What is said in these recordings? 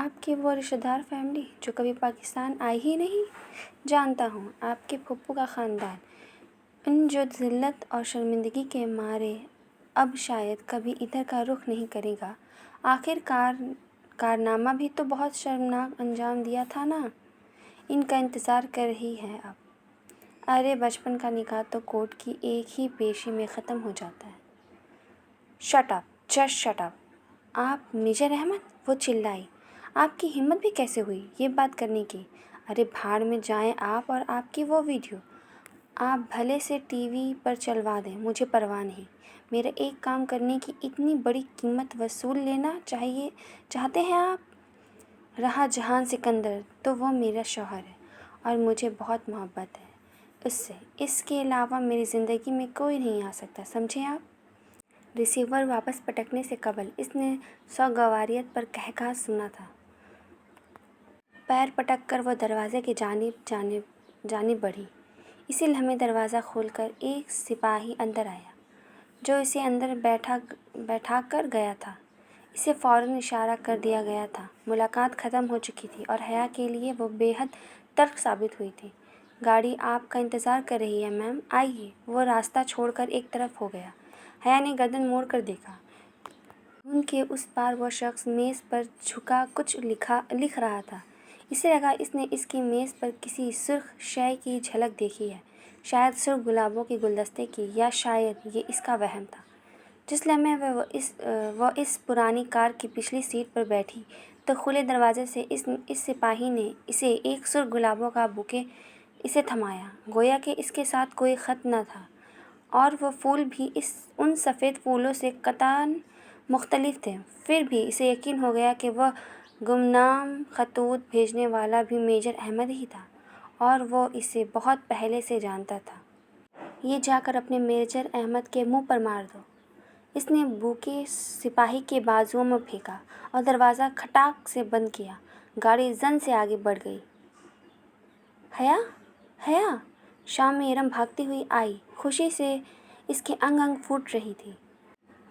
آپ کی وہ رشتہ دار فیملی جو کبھی پاکستان آئی ہی نہیں؟ جانتا ہوں آپ کے پھپھو کا خاندان، ان جو ذلت اور شرمندگی کے مارے اب شاید کبھی ادھر کا رخ نہیں کرے گا۔ آخر کارنامہ بھی تو بہت شرمناک انجام دیا تھا نا؟ ان کا انتظار کر رہی ہے اب۔ ارے بچپن کا نکاح تو کورٹ کی ایک ہی پیشی میں ختم ہو جاتا ہے۔ Shut up, just shut up. آپ میجر احمد، وہ چلائی، آپ کی ہمت بھی کیسے ہوئی یہ بات کرنے کی؟ ارے بھاڑ میں جائیں آپ اور آپ کی وہ ویڈیو۔ آپ بھلے سے ٹی وی پر چلوا دیں، مجھے پرواہ نہیں۔ میرا ایک کام کرنے کی اتنی بڑی قیمت وصول لینا چاہتے ہیں آپ؟ رہا جہان سکندر تو وہ میرا شوہر ہے اور مجھے بہت محبت ہے اس سے۔ اس کے علاوہ میری زندگی میں کوئی نہیں آ سکتا، سمجھیں آپ؟ ریسیور واپس پٹکنے سے قبل اس نے سوگواریت پر قہقہا سنا تھا۔ پیر پٹک کر وہ دروازے کی جانب بڑھی۔ اسی لمحے دروازہ کھول کر ایک سپاہی اندر آیا جو اسے اندر بیٹھا کر گیا تھا۔ اسے فوراً اشارہ کر دیا گیا تھا۔ ملاقات ختم ہو چکی تھی اور حیا کے لیے وہ بے حد تلخ ثابت ہوئی تھی۔ گاڑی آپ کا انتظار کر رہی ہے میم، آئیے۔ وہ راستہ چھوڑ کر ایک طرف ہو گیا۔ حیا نے گردن موڑ کر دیکھا۔ روم کے اس پار وہ شخص میز پر جھکا کچھ لکھ رہا تھا۔ اسے لگا اس نے اس کی میز پر کسی سرخ شے کی جھلک دیکھی ہے، شاید سرخ گلابوں کے گلدستے کی، یا شاید یہ اس کا وہم تھا۔ جس لمحے وہ اس پرانی کار کی پچھلی سیٹ پر بیٹھی تو کھلے دروازے سے اس سپاہی نے اسے ایک سرخ گلابوں کا بوکے اسے تھمایا، گویا کہ اس کے ساتھ کوئی خط نہ تھا، اور وہ پھول بھی ان سفید پھولوں سے قطعاً مختلف تھے۔ پھر بھی اسے یقین ہو گیا کہ وہ گمنام خطوط بھیجنے والا بھی میجر احمد ہی تھا، اور وہ اسے بہت پہلے سے جانتا تھا۔ یہ جا کر اپنے میجر احمد کے منہ پر مار دو۔ اس نے بوکے سپاہی کے بازوؤں میں پھینکا اور دروازہ کھٹاک سے بند کیا۔ گاڑی زن سے آگے بڑھ گئی۔ حیا، حیا! شام میں ارم بھاگتی ہوئی آئی۔ خوشی سے اس کے انگ انگ پھوٹ رہی تھی۔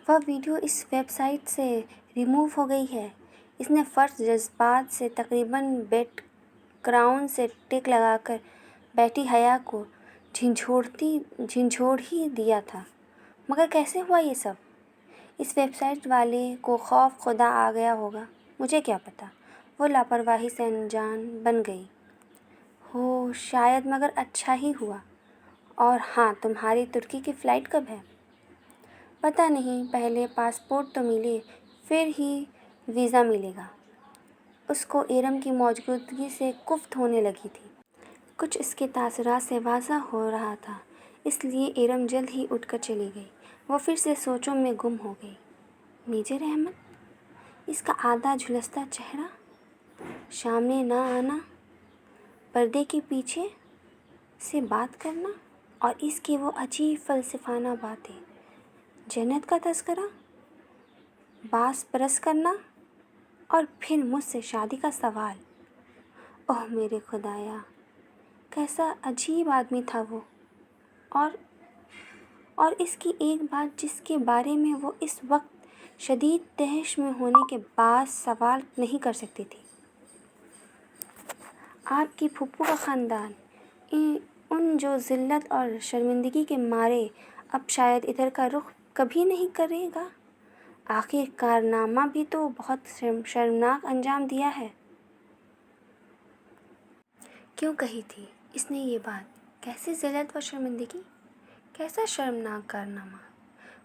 وہ ویڈیو اس ویب سائٹ سے ریموو ہو گئی ہے۔ اس نے فرط جذبات سے تقریباً بیک گراؤنڈ سے ٹیک لگا کر بیٹھی حیا کو جھنجھوڑ ہی دیا تھا۔ مگر کیسے ہوا یہ سب؟ اس ویب سائٹ والے کو خوف خدا آ گیا ہوگا، مجھے کیا پتہ۔ وہ لاپرواہی سے انجان بن گئی ہو شاید، مگر اچھا ہی ہوا۔ اور ہاں، تمہاری ترکی کی فلائٹ کب ہے؟ پتہ نہیں، پہلے پاسپورٹ تو ملے، پھر ہی ویزا ملے گا۔ اس کو ارم کی موجودگی سے کفت ہونے لگی تھی۔ کچھ اس کے تاثرات سے واضح ہو رہا تھا، اس لیے ارم جلد ہی اٹھ کر چلی گئی۔ وہ پھر سے سوچوں میں گم ہو گئی۔ میجر احمد، اس کا آدھا جھلستا چہرہ، سامنے نہ آنا، پردے کے پیچھے سے بات کرنا، اور اس کی وہ عجیب فلسفانہ باتیں، جنت کا تذکرہ، باس پرست کرنا، اور پھر مجھ سے شادی کا سوال۔ اوہ میرے خدایا، کیسا عجیب آدمی تھا وہ! اور اس کی ایک بات جس کے بارے میں وہ اس وقت شدید دہشت میں ہونے کے باعث سوال نہیں کر سکتی تھی۔ آپ کی پھپھو کا خاندان، ان جو ذلت اور شرمندگی کے مارے اب شاید ادھر کا رخ کبھی نہیں کرے گا۔ آخر کارنامہ بھی تو بہت شرمناک انجام دیا ہے۔ کیوں کہی تھی اس نے یہ بات؟ کیسی ذلت و شرمندگی؟ کیسا شرمناک کارنامہ؟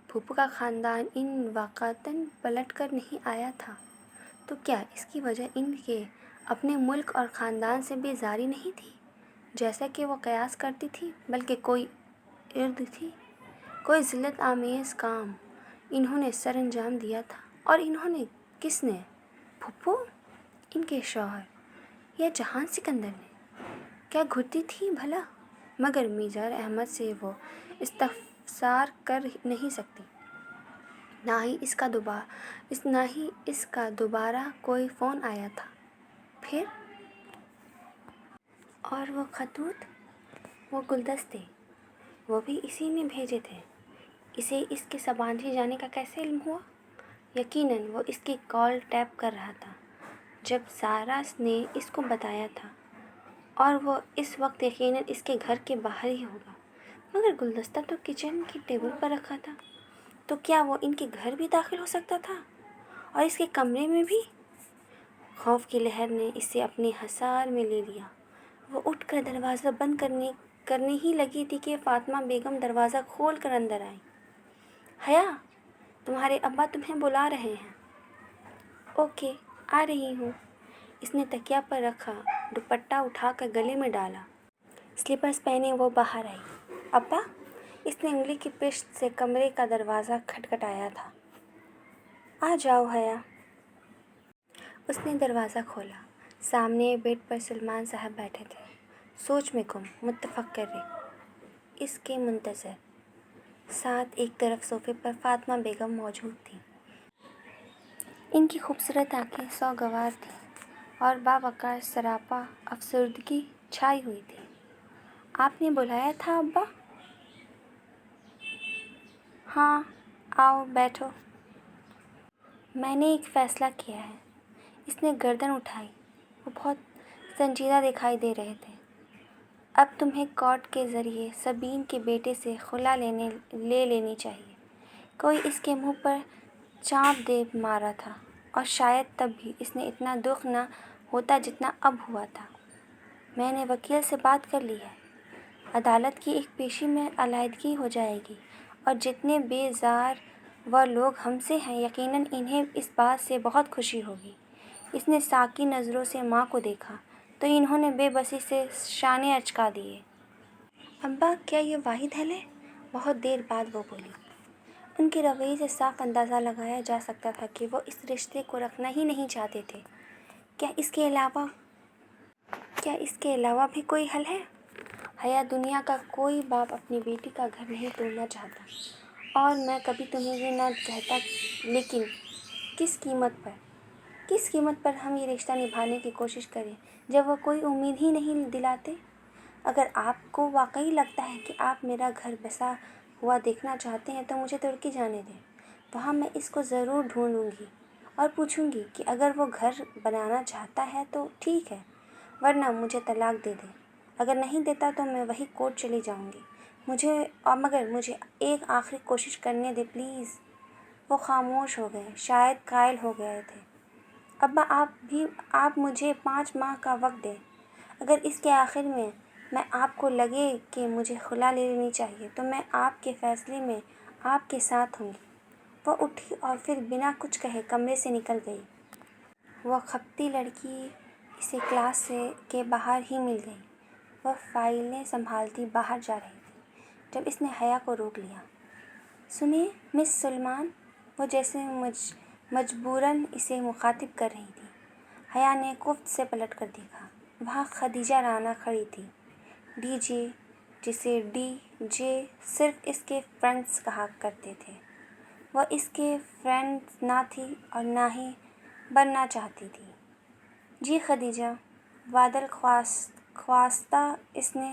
پھپھو کا خاندان ان واقعتاً پلٹ کر نہیں آیا تھا تو کیا اس کی وجہ ان کے اپنے ملک اور خاندان سے بیزاری نہیں تھی، جیسا کہ وہ قیاس کرتی تھی، بلکہ کوئی ارد تھی؟ کوئی ذلت آمیز کام انہوں نے سر انجام دیا تھا، اور انہوں نے کس نے؟ پھپھو، ان کے شوہر، یا جہان سکندر نے؟ کیا گھٹتی تھی بھلا؟ مگر میجر احمد سے وہ استفسار کر نہیں سکتی، نہ ہی اس کا دوبارہ کوئی فون آیا تھا۔ پھر اور وہ خطوط، وہ گلدستے، وہ بھی اسی نے بھیجے تھے۔ اسے اس کے سبانجی جانے کا کیسے علم ہوا؟ یقیناً وہ اس کی کال ٹیپ کر رہا تھا جب زارا نے اس کو بتایا تھا، اور وہ اس وقت یقیناً اس کے گھر کے باہر ہی ہوگا، مگر گلدستہ تو کچن کی ٹیبل پر رکھا تھا، تو کیا وہ ان کے گھر بھی داخل ہو سکتا تھا، اور اس کے کمرے میں بھی؟ خوف کی لہر نے اسے اپنے حصار میں لے لیا۔ وہ اٹھ کر دروازہ بند کرنے ہی لگی تھی کہ فاطمہ بیگم دروازہ کھول کر اندر آئیں۔ حیا، تمہارے ابا تمہیں بلا رہے ہیں۔ اوکے، آ رہی ہوں۔ اس نے تکیا پر رکھا دوپٹہ اٹھا کر گلے میں ڈالا۔ سلیپرز پہنے وہ باہر آئی۔ ابا؟ اس نے انگلی کی پشت سے کمرے کا دروازہ کھٹکھٹایا تھا۔ آ جاؤ حیا۔ اس نے دروازہ کھولا۔ سامنے بیڈ پر سلمان صاحب بیٹھے تھے، سوچ میں گم، متفکر، اس کے منتظر۔ ساتھ ایک طرف صوفے پر فاطمہ بیگم موجود تھیں۔ ان کی خوبصورت آنکھیں سوگوار تھیں اور باوقار سراپا افسردگی چھائی ہوئی تھی۔ آپ نے بلایا تھا ابا؟ ہاں، آؤ بیٹھو۔ میں نے ایک فیصلہ کیا ہے۔ اس نے گردن اٹھائی۔ وہ بہت سنجیدہ دکھائی دے رہے تھے۔ اب تمہیں کورٹ کے ذریعے سبین کے بیٹے سے خلا لے لینی چاہیے۔ کوئی اس کے منہ پر چانپ دے مارا تھا، اور شاید تب بھی اس نے اتنا دکھ نہ ہوتا جتنا اب ہوا تھا۔ میں نے وکیل سے بات کر لی ہے۔ عدالت کی ایک پیشی میں علیحدگی ہو جائے گی، اور جتنے بیزار وہ لوگ ہم سے ہیں، یقیناً انہیں اس بات سے بہت خوشی ہوگی۔ اس نے ساکی نظروں سے ماں کو دیکھا تو انہوں نے بے بسی سے شانے اچکا دیے۔ ابا، کیا یہ واحد حل ہے؟ بہت دیر بعد وہ بولی۔ ان کے رویے سے صاف اندازہ لگایا جا سکتا تھا کہ وہ اس رشتے کو رکھنا ہی نہیں چاہتے تھے۔ کیا اس کے علاوہ بھی کوئی حل ہے؟ حیا، دنیا کا کوئی باپ اپنی بیٹی کا گھر نہیں توڑنا چاہتا، اور میں کبھی تمہیں یہ نہ کہتا، لیکن کس قیمت پر ہم یہ رشتہ نبھانے کی کوشش کریں جب وہ کوئی امید ہی نہیں دلاتے؟ اگر آپ کو واقعی لگتا ہے کہ آپ میرا گھر بسا ہوا دیکھنا چاہتے ہیں تو مجھے ترکی جانے دیں۔ وہاں میں اس کو ضرور ڈھونڈوں گی اور پوچھوں گی کہ اگر وہ گھر بنانا چاہتا ہے تو ٹھیک ہے، ورنہ مجھے طلاق دے دے۔ اگر نہیں دیتا تو میں وہی کورٹ چلی جاؤں گی۔ مگر مجھے ایک آخری کوشش کرنے دے پلیز۔ وہ خاموش ہو گئے، شاید قائل ہو گئے تھے۔ ابا، آپ مجھے 5 ماہ کا وقت دیں۔ اگر اس کے آخر میں آپ کو لگے کہ مجھے خلا لے لینی چاہیے تو میں آپ کے فیصلے میں آپ کے ساتھ ہوں گی۔ وہ اٹھی اور پھر بنا کچھ کہے کمرے سے نکل گئی۔ وہ کھپتی لڑکی اسے کلاس کے باہر ہی مل گئی۔ وہ فائلیں سنبھالتی باہر جا رہی تھی جب اس نے حیا کو روک لیا۔ سنیے مس سلیمان، وہ جیسے مجبوراً اسے مخاطب کر رہی تھی۔ حیا نے کفت سے پلٹ کر دیکھا۔ وہاں خدیجہ رانا کھڑی تھی۔ ڈی جے، جسے ڈی جے صرف اس کے فرینڈز کہا کرتے تھے، وہ اس کے فرینڈ نہ تھی اور نہ ہی بننا چاہتی تھی۔ جی خدیجہ، وعدل خواستہ اس نے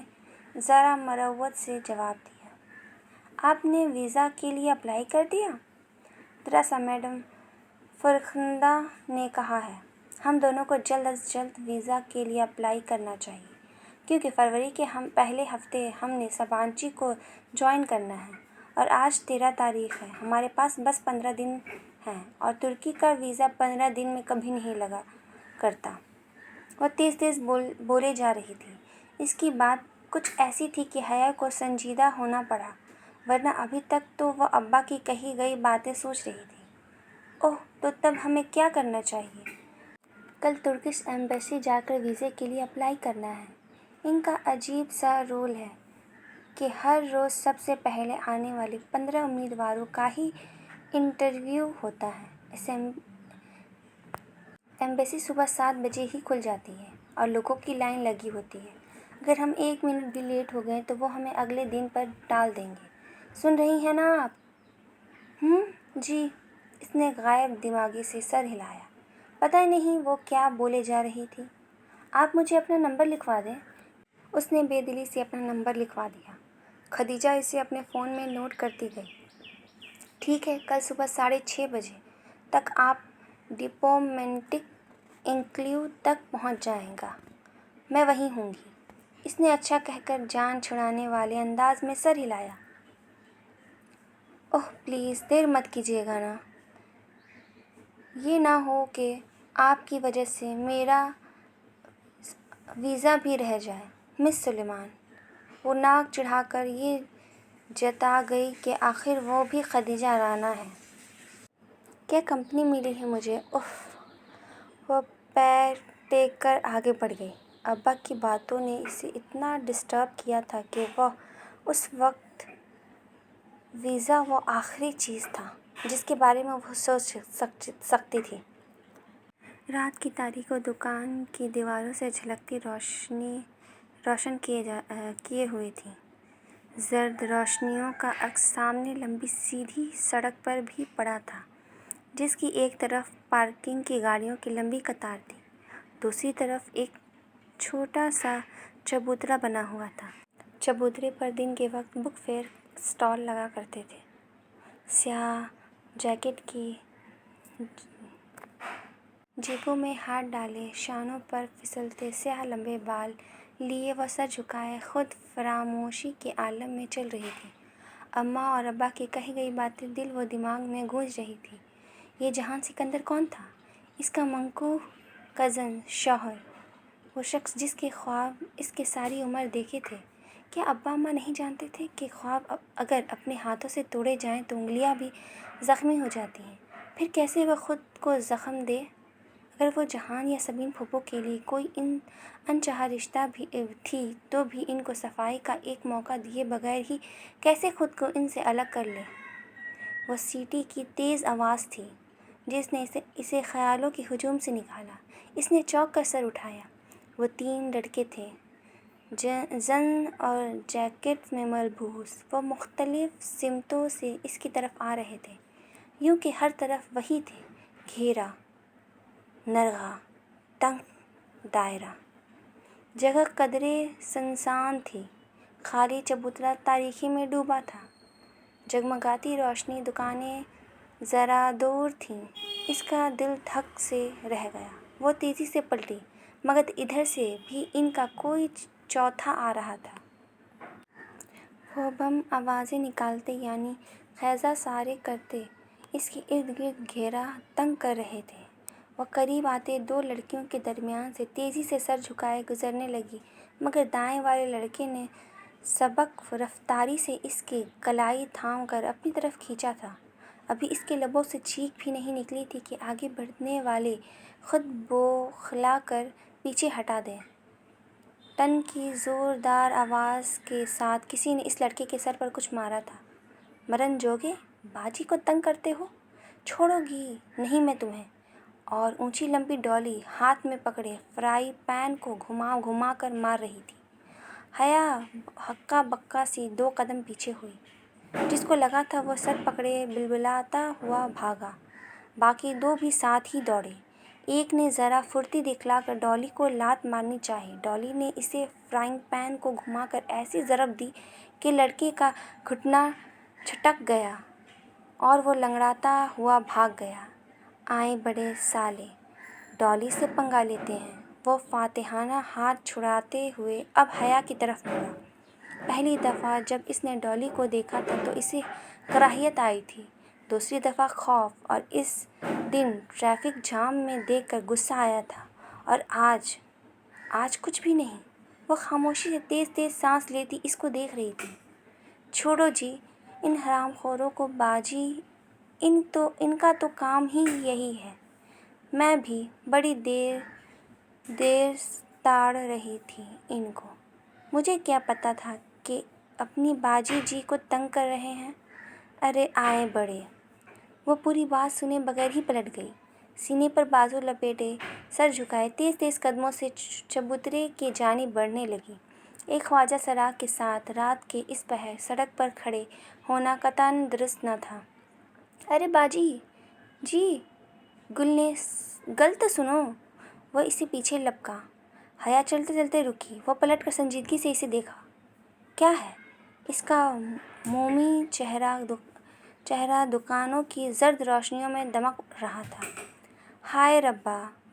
ذرا مروت سے جواب دیا۔ آپ نے ویزا کے لیے اپلائی کر دیا؟ ذرا سا میڈم فرخندہ نے کہا ہے۔ ہم دونوں کو جلد از جلد ویزا کے لیے اپلائی کرنا چاہیے، کیونکہ فروری کے پہلے ہفتے ہم نے سبانچی کو جوائن کرنا ہے، اور آج 13 تاریخ ہے۔ ہمارے پاس بس 15 دن ہیں، اور ترکی کا ویزا 15 دن میں کبھی نہیں لگا کرتا۔ وہ تیز تیز بولے جا رہی تھی۔ اس کی بات کچھ ایسی تھی کہ حیا کو سنجیدہ ہونا پڑا، ورنہ ابھی تک تو وہ ابا کی کہی گئی باتیں سوچ رہی تھی۔ اوہ، تو تب ہمیں کیا کرنا چاہیے؟ کل ترکش ایمبیسی جا کر ویزے کے لیے اپلائی کرنا ہے۔ ان کا عجیب سا رول ہے کہ ہر روز سب سے پہلے آنے والے 15 امیدواروں کا ہی انٹرویو ہوتا ہے۔ ایمبیسی صبح 7 بجے ہی کھل جاتی ہے اور لوگوں کی لائن لگی ہوتی ہے۔ اگر ہم 1 منٹ بھی لیٹ ہو گئے تو وہ ہمیں اگلے دن پر ٹال دیں گے۔ سن رہی ہیں نا آپ؟ جی۔ اس نے غائب دماغی سے سر ہلایا۔ پتہ نہیں وہ کیا بولے جا رہی تھی۔ آپ مجھے اپنا نمبر لکھوا دیں۔ اس نے بے دلی سے اپنا نمبر لکھوا دیا۔ خدیجہ اسے اپنے فون میں نوٹ کرتی گئی۔ ٹھیک ہے، کل صبح 6:30 بجے تک آپ ڈپلومیٹک انکلیو تک پہنچ جائے گا، میں وہیں ہوں گی۔ اس نے اچھا کہہ کر جان چھڑانے والے انداز میں سر ہلایا۔ اوہ پلیز دیر مت کیجیے گا نا، یہ نہ ہو کہ آپ کی وجہ سے میرا ویزا بھی رہ جائے۔ مس سلیمان، وہ ناک چڑھا کر یہ جتا گئی کہ آخر وہ بھی خدیجہ رانا ہے۔ کیا کمپنی ملی ہے مجھے، اف۔ وہ پیر ٹیک کر آگے بڑھ گئی۔ ابا کی باتوں نے اسے اتنا ڈسٹرب کیا تھا کہ اس وقت ویزا وہ آخری چیز تھا جس کے بارے میں وہ سوچ سکتی تھی۔ رات کی تاریکی اور دکان کی دیواروں سے جھلکتی روشن کیے ہوئے تھی۔ زرد روشنیوں کا عکس سامنے لمبی سیدھی سڑک پر بھی پڑا تھا، جس کی ایک طرف پارکنگ کی گاڑیوں کی لمبی قطار تھی، دوسری طرف ایک چھوٹا سا چبوترا بنا ہوا تھا۔ چبوترے پر دن کے وقت بک فیئر اسٹال لگا کرتے تھے۔ سیاہ جیکٹ کی جیبوں میں ہاتھ ڈالے، شانوں پر پھسلتے سیاہ لمبے بال لیے وہ سر جھکائے خود فراموشی کے عالم میں چل رہی تھی۔ اماں اور ابا کی کہی گئی باتیں دل و دماغ میں گونج رہی تھیں۔ یہ جہان سکندر کون تھا؟ اس کا منقوہ کزن، شوہر، وہ شخص جس کے خواب اس کے ساری عمر دیکھے تھے۔ کیا ابا اماں نہیں جانتے تھے کہ خواب اگر اپنے ہاتھوں سے توڑے جائیں تو انگلیاں بھی زخمی ہو جاتی ہیں؟ پھر کیسے وہ خود کو زخم دے؟ اگر وہ جہان یا سبین پھوپھو کے لیے کوئی انچاہا رشتہ بھی تھی تو بھی ان کو صفائی کا ایک موقع دیے بغیر ہی کیسے خود کو ان سے الگ کر لے؟ وہ سیٹی کی تیز آواز تھی جس نے اسے خیالوں کے ہجوم سے نکالا۔ اس نے چونک کر سر اٹھایا۔ وہ 3 لڑکے تھے، زن اور جیکٹس میں ملبوس۔ وہ مختلف سمتوں سے اس کی طرف آ رہے تھے، یوں کہ ہر طرف وہی تھے، گھیرا، نرغہ، تنگ دائرہ۔ جگہ قدرے سنسان تھی، خالی چبوترا تاریکی میں ڈوبا تھا۔ جگمگاتی روشنی دکانیں ذرا دور تھیں۔ اس کا دل دھک سے رہ گیا۔ وہ تیزی سے پلٹی، مگر ادھر سے بھی ان کا کوئی چوتھا آ رہا تھا۔ وہ بم آوازیں نکالتے یعنی خیزہ سارے کرتے اس کے ارد گرد گھیرا تنگ کر رہے تھے۔ وہ قریب آتے 2 لڑکیوں کے درمیان سے تیزی سے سر جھکائے گزرنے لگی، مگر دائیں والے لڑکے نے سبک رفتاری سے اس کی کلائی تھام کر اپنی طرف کھینچا تھا۔ ابھی اس کے لبوں سے چیخ بھی نہیں نکلی تھی کہ آگے بڑھنے والے خود بوکھلا کر پیچھے ہٹا دیں۔ ٹن کی زوردار آواز کے ساتھ کسی نے اس لڑکے کے سر پر کچھ مارا تھا۔ مرن جوگے، باجی کو تنگ کرتے ہو، چھوڑو گی نہیں میں تمہیں۔ اور اونچی لمبی ڈولی ہاتھ میں پکڑے فرائی پین کو گھما گھما کر مار رہی تھی۔ حیا ہکا بکا سی 2 قدم پیچھے ہوئی۔ جس کو لگا تھا وہ سر پکڑے بلبلاتا ہوا بھاگا، باقی 2 بھی ساتھ ہی دوڑے۔ ایک نے ذرا پھرتی دکھلا کر ڈولی کو لات مارنی چاہی۔ ڈولی نے اسے فرائنگ پین کو گھما کر ایسی ضرب دی کہ لڑکے کا گھٹنا چھٹک گیا اور وہ لنگڑاتا ہوا بھاگ گیا۔ آئیں بڑے سالے، ڈولی سے پنگا لیتے ہیں۔ وہ فاتحانہ ہاتھ چھڑاتے ہوئے اب حیا کی طرف مڑا۔ پہلی دفعہ جب اس نے ڈولی کو دیکھا تھا تو اسے کراہیت آئی تھی، دوسری دفعہ خوف، اور اس دن ٹریفک جام میں دیکھ کر غصہ آیا تھا، اور آج کچھ بھی نہیں۔ وہ خاموشی سے تیز تیز سانس لیتی اس کو دیکھ رہی تھی۔ چھوڑو جی ان حرام خوروں کو باجی، ان کا تو کام ہی یہی ہے۔ میں بھی بڑی دیر تاڑ رہی تھی ان کو، مجھے کیا پتہ تھا کہ اپنی باجی جی کو تنگ کر رہے ہیں۔ ارے آئیں بڑے۔ وہ پوری بات سنے بغیر ہی پلٹ گئی، سینے پر بازو لپیٹے، سر جھکائے تیز تیز قدموں سے چبوترے کی جانب بڑھنے لگی۔ ایک خواجہ سراغ کے ساتھ رات کے اس پہر سڑک پر کھڑے ہونا قطعاً درست نہ تھا۔ ارے باجی جی، گل تو سنو۔ وہ اسے پیچھے لپکا۔ حیا چلتے چلتے رکی۔ وہ پلٹ کر سنجیدگی سے اسے دیکھا۔ کیا ہے؟ اس کا مومی چہرہ دکانوں کی زرد روشنیوں میں دمک رہا تھا۔ ہائے ربا،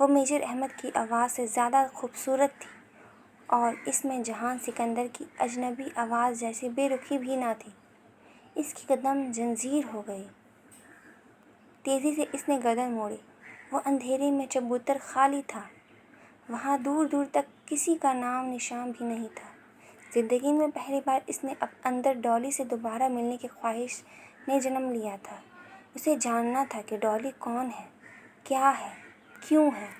وہ میجر احمد کی آواز سے زیادہ خوبصورت تھی اور اس میں جہان سکندر کی اجنبی آواز جیسی بے رخی بھی نہ تھی۔ اس کی قدم زنجیر ہو گئی۔ تیزی سے اس نے گردن موڑی۔ وہ اندھیرے میں چبوتر خالی تھا۔ وہاں دور دور تک کسی کا نام نشان بھی نہیں تھا۔ زندگی میں پہلی بار اس نے اندر ڈالی سے دوبارہ ملنے کی خواہش نے جنم لیا تھا۔ اسے جاننا تھا کہ ڈالی کون ہے، کیا ہے، کیوں ہے۔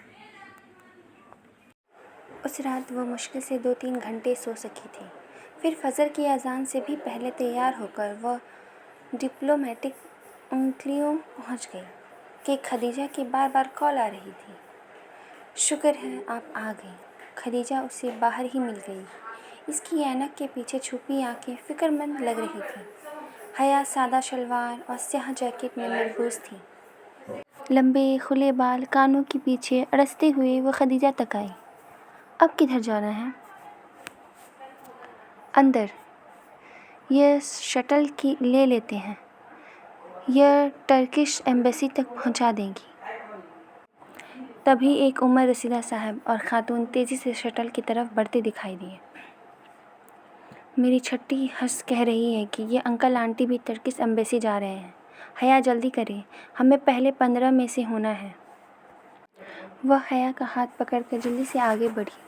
اس رات وہ مشکل سے 2-3 گھنٹے سو سکی تھی۔ پھر فجر کی اذان سے بھی پہلے تیار ہو کر وہ ڈپلومیٹک انکلیو پہنچ گئی کہ خدیجہ کی بار بار کال آ رہی تھی۔ شکر ہے آپ آ گئیں۔ خدیجہ اس سے باہر ہی مل گئی۔ اس کی اینک کے پیچھے چھپی آنکھیں فکر مند لگ رہی تھیں۔ حیا سادہ شلوار اور سیاہ جیکٹ میں ملبوس تھی۔ لمبے کھلے بال کانوں کے پیچھے اڑستے ہوئے وہ خدیجہ تک آئی۔ اب کدھر جانا ہے؟ اندر۔ یہ شٹل کی لے لیتے ہیں۔ یہ ٹرکش ایمبیسی تک پہنچا دیں گی۔ تبھی ایک عمر رسیدہ صاحب اور خاتون تیزی سے شٹل کی طرف بڑھتے دکھائی دیے۔ میری چھٹی ہنس کہہ رہی ہے کہ یہ انکل آنٹی بھی ٹرکش ایمبیسی جا رہے ہیں۔ حیا جلدی کریں، ہمیں پہلے 15 میں سے ہونا ہے۔ وہ حیا کا ہاتھ پکڑ کر جلدی سے آگے بڑھی،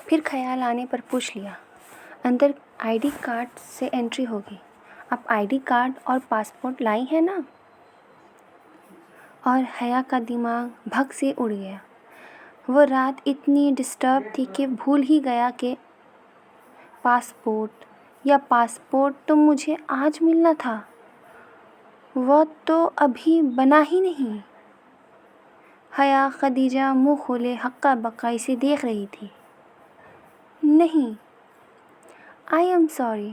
پھر خیال آنے پر پوچھ لیا، اندر آئی ڈی کارڈ سے انٹری ہوگی؟ آپ آئی ڈی کارڈ اور پاسپورٹ لائی ہیں نا؟ اور حیا کا دماغ بھگ سے اڑ گیا۔ وہ رات اتنی ڈسٹرب تھی کہ بھول ہی گیا کہ پاسپورٹ تو مجھے آج ملنا تھا، وہ تو ابھی بنا ہی نہیں۔ حیا خدیجہ منہ کھولے ہکا بکا اسے دیکھ رہی تھی۔ نہیں، آئی ایم سوری۔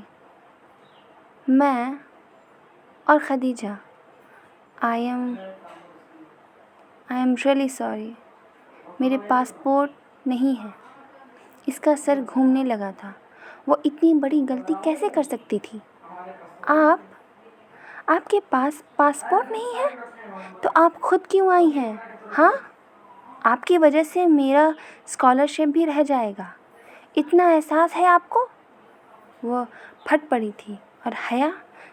میں اور Khadija I am really sorry, میرے پاسپورٹ نہیں ہے۔ اس کا سر گھومنے لگا تھا۔ وہ اتنی بڑی غلطی کیسے کر سکتی تھی؟ آپ کے پاس پاسپورٹ نہیں ہے تو آپ خود کیوں آئی ہیں؟ ہاں، آپ کی وجہ سے میرا اسکالرشپ بھی رہ جائے گا، اتنا احساس ہے آپ کو؟ وہ پھٹ پڑی تھی اور حیا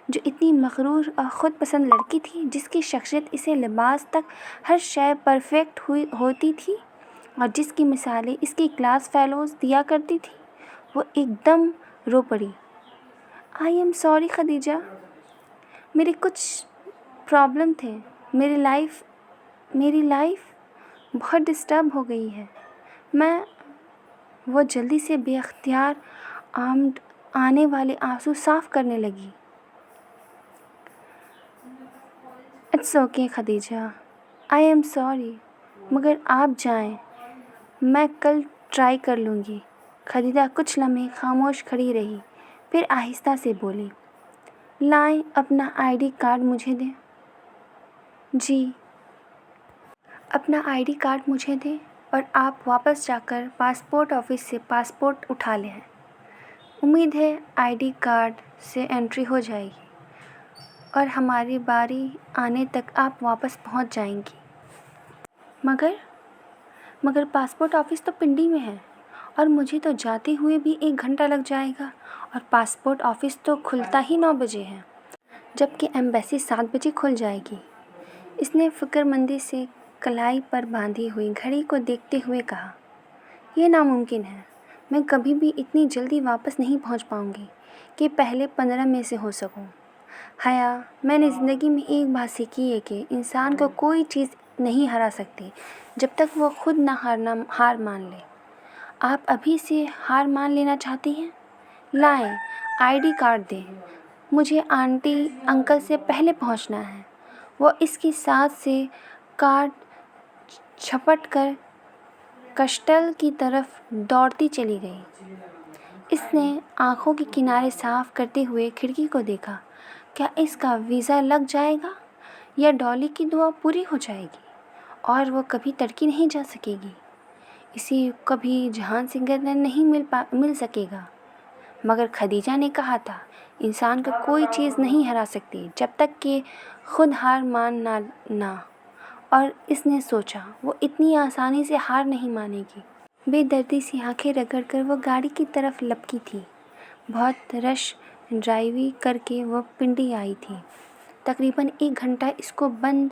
جو اتنی مغرور اور خود پسند لڑکی تھی، جس کی شخصیت اسے لباس تک ہر شے پرفیکٹ ہوتی تھی اور جس کی مثالیں اس کی کلاس فیلوز دیا کرتی تھی، وہ ایک دم رو پڑی۔ آئی ایم سوری خدیجہ، میرے کچھ پرابلم تھے، میری لائف بہت ڈسٹرب ہو گئی ہے۔ وہ جلدی سے بے اختیار آنے والے آنسو صاف کرنے لگی۔ It's okay Khadija, I am sorry, مگر آپ جائیں، میں کل ٹرائی کر لوں گی۔ خدیجہ کچھ لمحے خاموش کھڑی رہی، پھر آہستہ سے بولی، لائیں اپنا آئی ڈی کارڈ مجھے دیں۔ جی۔ اپنا آئی ڈی کارڈ مجھے دیں اور آپ واپس جا کر پاسپورٹ آفس سے پاسپورٹ اٹھا لیں۔ امید ہے آئی ڈی کارڈ سے انٹری ہو جائے گی اور ہماری باری آنے تک آپ واپس پہنچ جائیں گی۔ مگر پاسپورٹ آفس تو پنڈی میں ہے اور مجھے تو جاتے ہوئے بھی 1 گھنٹہ لگ جائے گا اور پاسپورٹ آفس تو کھلتا ہی 9 بجے ہے، جبکہ ایمبیسی 7 بجے کھل جائے گی۔ اس نے فکر مندی سے کلائی پر باندھی ہوئی گھڑی کو دیکھتے ہوئے کہا، یہ ناممکن ہے، میں کبھی بھی اتنی جلدی واپس نہیں پہنچ پاؤں گی کہ پہلے 15 میں سے ہو سکوں۔ حیا، میں نے زندگی میں ایک بات سیکھی ہے کہ انسان کو کوئی چیز نہیں ہرا سکتی جب تک وہ خود نہ ہار مان لے۔ آپ ابھی سے ہار مان لینا چاہتی ہیں؟ لائیں، آئی ڈی کارڈ دیں، مجھے آنٹی انکل سے پہلے پہنچنا ہے۔ وہ اس کی ساتھ سے کارڈ جھپٹ کر کشٹل کی طرف دوڑتی چلی گئی۔ اس نے آنکھوں کے کنارے صاف کرتے ہوئے کھڑکی کو دیکھا۔ کیا اس کا ویزا لگ جائے گا یا ڈالی کی دعا پوری ہو جائے گی اور وہ کبھی تڑکی نہیں جا سکے گی؟ اسے کبھی جہان سنگھر نہیں مل سکے گا۔ مگر خدیجہ نے کہا تھا، انسان کو کوئی چیز نہیں ہرا سکتی جب تک کہ خود ہار مان نہ اور اس نے سوچا وہ اتنی آسانی سے ہار نہیں مانے گی۔ بے دردی سی آنکھیں رگڑ کر وہ گاڑی کی طرف لپکی تھی۔ بہت رش ڈرائیوی کر کے وہ پنڈی آئی تھی۔ تقریباً 1 گھنٹہ اس کو بند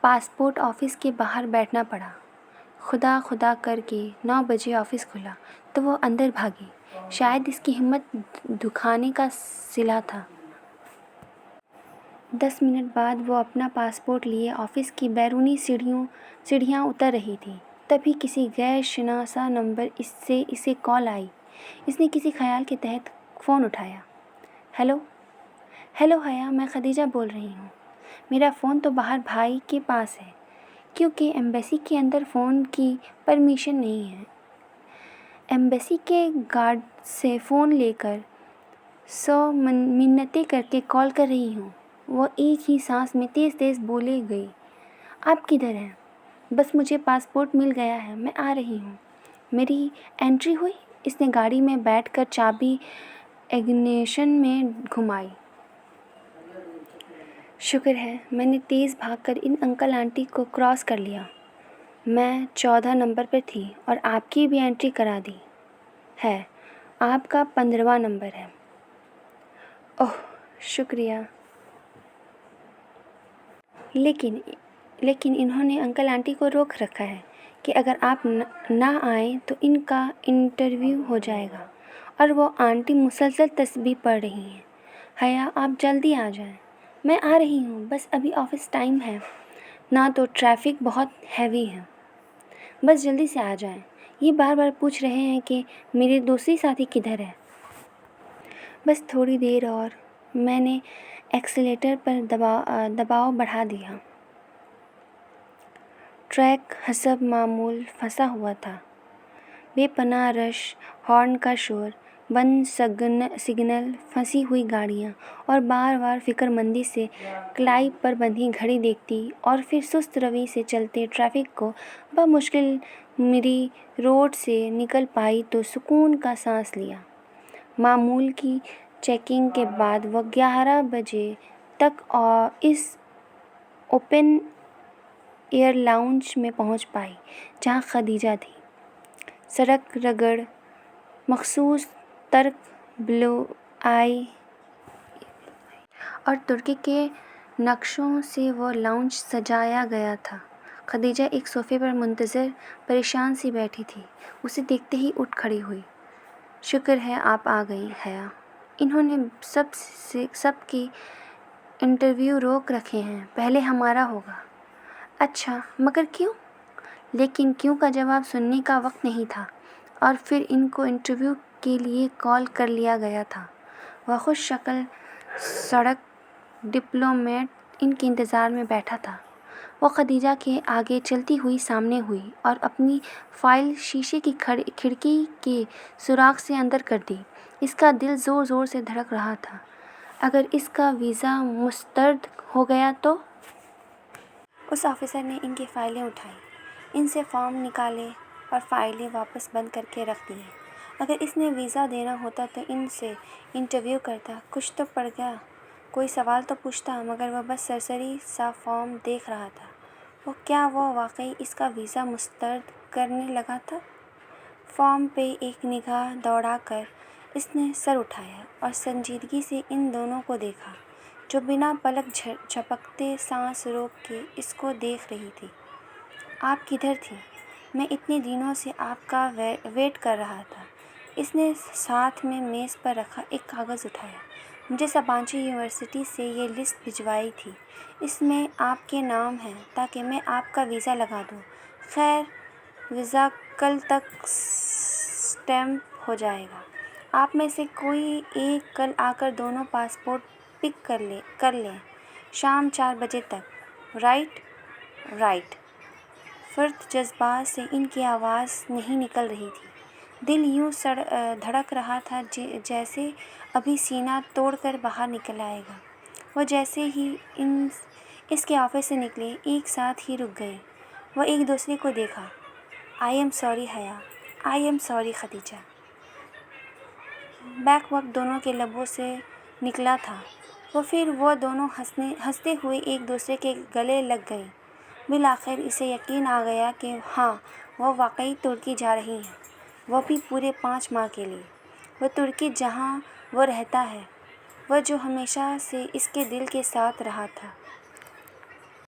پاسپورٹ آفس کے باہر بیٹھنا پڑا۔ خدا خدا کر کے 9 بجے آفس کھلا تو وہ اندر بھاگی۔ شاید اس کی ہمت دکھانے کا صلہ تھا۔ 10 منٹ بعد وہ اپنا پاسپورٹ لیے آفس کی بیرونی سیڑھیاں اتر رہی تھی۔ تبھی کسی غیر شناسا نمبر سے اسے کال آئی۔ اس نے کسی خیال کے تحت فون اٹھایا۔ ہیلو حیا، میں خدیجہ بول رہی ہوں۔ میرا فون تو باہر بھائی کے پاس ہے کیونکہ ایمبیسی کے اندر فون کی پرمیشن نہیں ہے۔ ایمبیسی کے گارڈ سے فون لے کر 100 منتیں کر کے کال کر رہی ہوں۔ وہ ایک ہی سانس میں تیز تیز بولے گئی۔ آپ کدھر ہیں؟ بس مجھے پاسپورٹ مل گیا ہے، میں آ رہی ہوں۔ میری انٹری ہوئی؟ اس نے گاڑی میں بیٹھ کر چابی اگنیشن میں گھمائی۔ شکر ہے میں نے تیز بھاگ کر ان انکل آنٹی کو کراس کر لیا۔ میں 14 نمبر پر تھی اور آپ کی بھی انٹری کرا دی ہے۔ آپ کا 15واں نمبر ہے۔ اوہ شکریہ۔ لیکن انہوں نے انکل آنٹی کو روک رکھا ہے کہ اگر آپ نہ آئیں تو ان کا انٹرویو ہو جائے گا، اور وہ آنٹی مسلسل تسبیح پڑھ رہی ہیں۔ حیا آپ جلدی آ جائیں۔ میں آ رہی ہوں، بس ابھی آفس ٹائم ہے نا تو ٹریفک بہت ہیوی ہے۔ بس جلدی سے آ جائیں۔ یہ بار بار پوچھ رہے ہیں کہ میرے دوسری ساتھی کدھر ہے۔ بس تھوڑی دیر اور۔ میں نے ایکسیلیٹر پر دباؤ بڑھا دیا۔ ٹریک حسب معمول پھنسا ہوا تھا۔ بے پناہ رش، ہارن کا شور، بند سگنل، پھنسی ہوئی گاڑیاں، اور بار بار فکر مندی سے کلائی پر بندھی گھڑی دیکھتی اور پھر سست روی سے چلتے ٹریفک کو بمشکل مری روڈ سے نکل پائی تو سکون کا سانس لیا۔ معمول کی چیکنگ کے بعد وہ 11 بجے تک اس اوپن ایئر لاؤنج میں پہنچ پائی جہاں خدیجہ تھی۔ سڑک رگڑ، مخصوص ترک بلو آئی اور ترکی کے نقشوں سے وہ لاؤنج سجایا گیا تھا۔ خدیجہ ایک صوفے پر منتظر، پریشان سی بیٹھی تھی۔ اسے دیکھتے ہی اٹھ کھڑی ہوئی۔ شکر ہے آپ آ گئیں حیا۔ انہوں نے سب کے انٹرویو روک رکھے ہیں، پہلے ہمارا ہوگا۔ اچھا، مگر کیوں؟ لیکن کیوں کا جواب سننے کا وقت نہیں تھا، اور پھر ان کو انٹرویو کے لیے کال کر لیا گیا تھا۔ وہ خوش شکل سڑک ڈپلومیٹ ان کے انتظار میں بیٹھا تھا۔ وہ خدیجہ کے آگے چلتی ہوئی سامنے ہوئی اور اپنی فائل شیشے کی کھڑکی کے سوراخ سے اندر کر دی۔ اس کا دل زور زور سے دھڑک رہا تھا۔ اگر اس کا ویزا مسترد ہو گیا تو؟ اس آفیسر نے ان کی فائلیں اٹھائیں، ان سے فارم نکالے اور فائلیں واپس بند کر کے رکھ دیے۔ اگر اس نے ویزا دینا ہوتا تو ان سے انٹرویو کرتا، کچھ تو پڑ گیا، کوئی سوال تو پوچھتا، مگر وہ بس سرسری سا فارم دیکھ رہا تھا۔ کیا وہ واقعی اس کا ویزا مسترد کرنے لگا تھا؟ فارم پہ ایک نگاہ دوڑا کر اس نے سر اٹھایا اور سنجیدگی سے ان دونوں کو دیکھا جو بنا پلک جھپکتے سانس روک کے اس کو دیکھ رہی تھی۔ آپ کدھر تھیں؟ میں اتنے دنوں سے آپ کا ویٹ کر رہا تھا۔ اس نے ساتھ میں میز پر رکھا ایک کاغذ اٹھایا۔ مجھے سبانچی یونیورسٹی سے یہ لسٹ بھجوائی تھی، اس میں آپ کے نام ہیں تاکہ میں آپ کا ویزا لگا دوں۔ خیر، ویزا کل تک سٹیمپ ہو جائے گا۔ آپ میں سے کوئی ایک کل آ کر دونوں پاسپورٹ پک کر لیں، شام 4 بجے تک۔ رائٹ۔ فرد جذبات سے ان کی آواز نہیں نکل رہی تھی۔ دل یوں دھڑک رہا تھا جیسے ابھی سینہ توڑ کر باہر نکل آئے گا۔ وہ جیسے ہی اس کے آفس سے نکلے، ایک ساتھ ہی رک گئے۔ وہ ایک دوسرے کو دیکھا۔ آئی ایم سوری حیا۔ آئی ایم سوری خدیجہ۔ بیک وقت دونوں کے لبوں سے نکلا تھا۔ پھر وہ دونوں ہنستے ہوئے ایک دوسرے کے گلے لگ گئے۔ بالآخر اسے یقین آ گیا کہ ہاں وہ واقعی ترکی جا رہی ہیں، وہ بھی پورے 5 ماہ کے لیے۔ وہ ترکی جہاں وہ رہتا ہے، وہ جو ہمیشہ سے اس کے دل کے ساتھ رہا تھا۔